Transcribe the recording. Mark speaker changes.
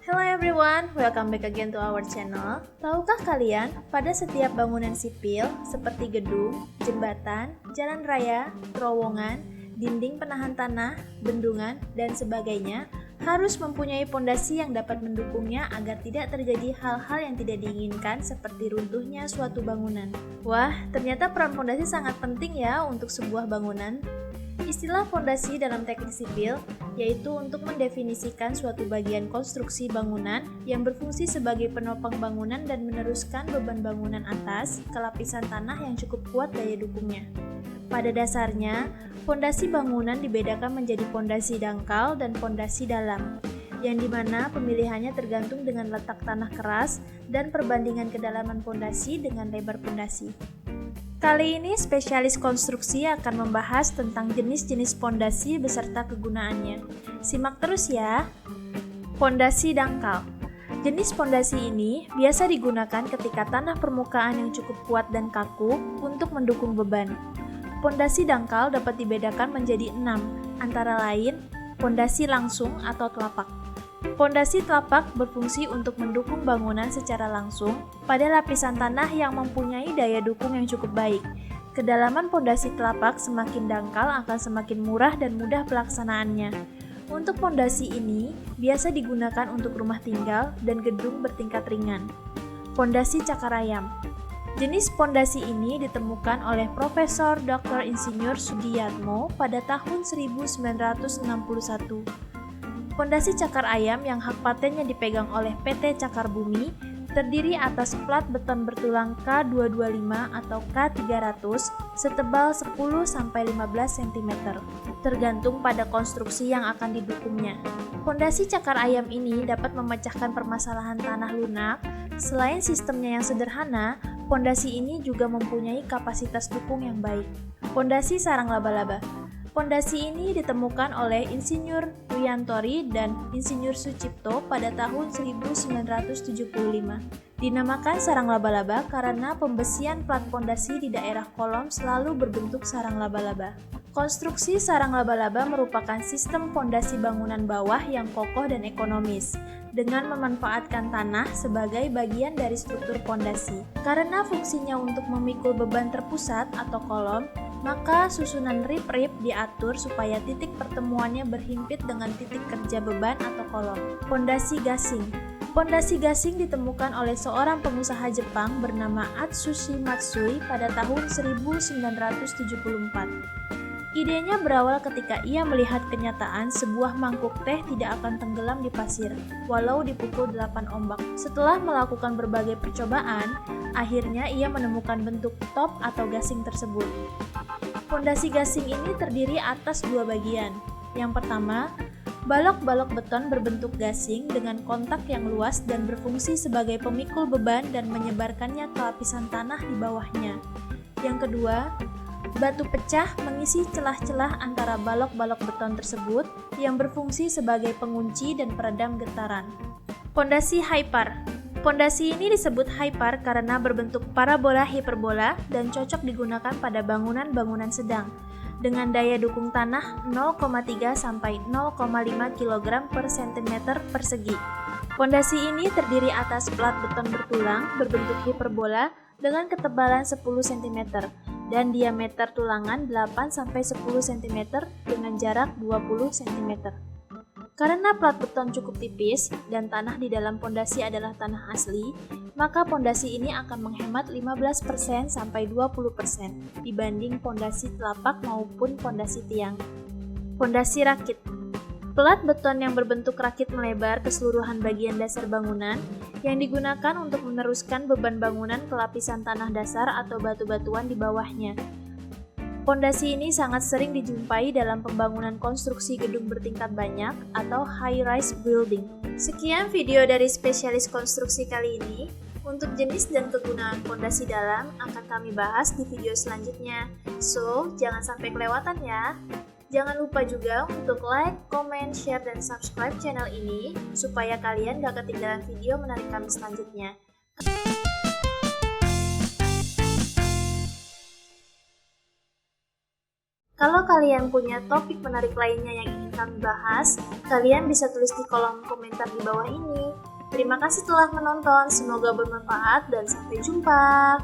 Speaker 1: Hello everyone, welcome back again to our channel. Tahukah kalian, pada setiap bangunan sipil seperti gedung, jembatan, jalan raya, terowongan, dinding penahan tanah, bendungan, dan sebagainya harus mempunyai pondasi yang dapat mendukungnya agar tidak terjadi hal-hal yang tidak diinginkan seperti runtuhnya suatu bangunan. Wah, ternyata peran pondasi sangat penting ya untuk sebuah bangunan. Istilah pondasi dalam teknik sipil yaitu untuk mendefinisikan suatu bagian konstruksi bangunan yang berfungsi sebagai penopang bangunan dan meneruskan beban bangunan atas ke lapisan tanah yang cukup kuat daya dukungnya. Pada dasarnya, pondasi bangunan dibedakan menjadi pondasi dangkal dan pondasi dalam, yang dimana pemilihannya tergantung dengan letak tanah keras dan perbandingan kedalaman pondasi dengan lebar pondasi. Kali ini spesialis konstruksi akan membahas tentang jenis-jenis pondasi beserta kegunaannya. Simak terus ya. Pondasi dangkal. Jenis pondasi ini biasa digunakan ketika tanah permukaan yang cukup kuat dan kaku untuk mendukung beban. Pondasi dangkal dapat dibedakan menjadi 6, antara lain pondasi langsung atau telapak. Pondasi telapak berfungsi untuk mendukung bangunan secara langsung pada lapisan tanah yang mempunyai daya dukung yang cukup baik. Kedalaman pondasi telapak semakin dangkal akan semakin murah dan mudah pelaksanaannya. Untuk pondasi ini biasa digunakan untuk rumah tinggal dan gedung bertingkat ringan. Pondasi cakar ayam. Jenis pondasi ini ditemukan oleh Profesor Dr. Insinyur Sugiyatmo pada tahun 1961. Pondasi cakar ayam yang hak patennya dipegang oleh PT Cakar Bumi terdiri atas plat beton bertulang K225 atau K300 setebal 10-15 cm, tergantung pada konstruksi yang akan didukungnya. Pondasi cakar ayam ini dapat memecahkan permasalahan tanah lunak. Selain sistemnya yang sederhana, pondasi ini juga mempunyai kapasitas dukung yang baik. Pondasi sarang laba-laba. Pondasi ini ditemukan oleh Insinyur Wiyantori dan Insinyur Sucipto pada tahun 1975. Dinamakan sarang laba-laba karena pembesian plat pondasi di daerah kolom selalu berbentuk sarang laba-laba. Konstruksi sarang laba-laba merupakan sistem pondasi bangunan bawah yang kokoh dan ekonomis, dengan memanfaatkan tanah sebagai bagian dari struktur pondasi. Karena fungsinya untuk memikul beban terpusat atau kolom, maka susunan rip-rip diatur supaya titik pertemuannya berhimpit dengan titik kerja beban atau kolom. Pondasi gasing. Pondasi gasing ditemukan oleh seorang pengusaha Jepang bernama Atsushi Matsui pada tahun 1974. Idenya berawal ketika ia melihat kenyataan sebuah mangkuk teh tidak akan tenggelam di pasir, walau dipukul 8 ombak. Setelah melakukan berbagai percobaan, akhirnya ia menemukan bentuk top atau gasing tersebut. Pondasi gasing ini terdiri atas 2 bagian. Yang pertama, balok-balok beton berbentuk gasing dengan kontak yang luas dan berfungsi sebagai pemikul beban dan menyebarkannya ke lapisan tanah di bawahnya. Yang kedua, batu pecah mengisi celah-celah antara balok-balok beton tersebut yang berfungsi sebagai pengunci dan peredam getaran. Pondasi hyper. Pondasi ini disebut hyper karena berbentuk parabola hiperbola dan cocok digunakan pada bangunan-bangunan sedang dengan daya dukung tanah 0,3 sampai 0,5 kg per cm persegi. Pondasi ini terdiri atas plat beton bertulang berbentuk hiperbola dengan ketebalan 10 cm dan diameter tulangan 8 sampai 10 cm dengan jarak 20 cm. Karena plat beton cukup tipis dan tanah di dalam pondasi adalah tanah asli, maka pondasi ini akan menghemat 15% sampai 20% dibanding pondasi telapak maupun pondasi tiang. Pondasi rakit. Plat beton yang berbentuk rakit melebar keseluruhan bagian dasar bangunan yang digunakan untuk meneruskan beban bangunan ke lapisan tanah dasar atau batu-batuan di bawahnya. Pondasi ini sangat sering dijumpai dalam pembangunan konstruksi gedung bertingkat banyak atau high-rise building. Sekian video dari spesialis konstruksi kali ini. Untuk jenis dan kegunaan pondasi dalam akan kami bahas di video selanjutnya. So, jangan sampai kelewatan ya. Jangan lupa juga untuk like, comment, share, dan subscribe channel ini supaya kalian gak ketinggalan video menarik kami selanjutnya. Kalau kalian punya topik menarik lainnya yang ingin kami bahas, kalian bisa tulis di kolom komentar di bawah ini. Terima kasih telah menonton, semoga bermanfaat dan sampai jumpa.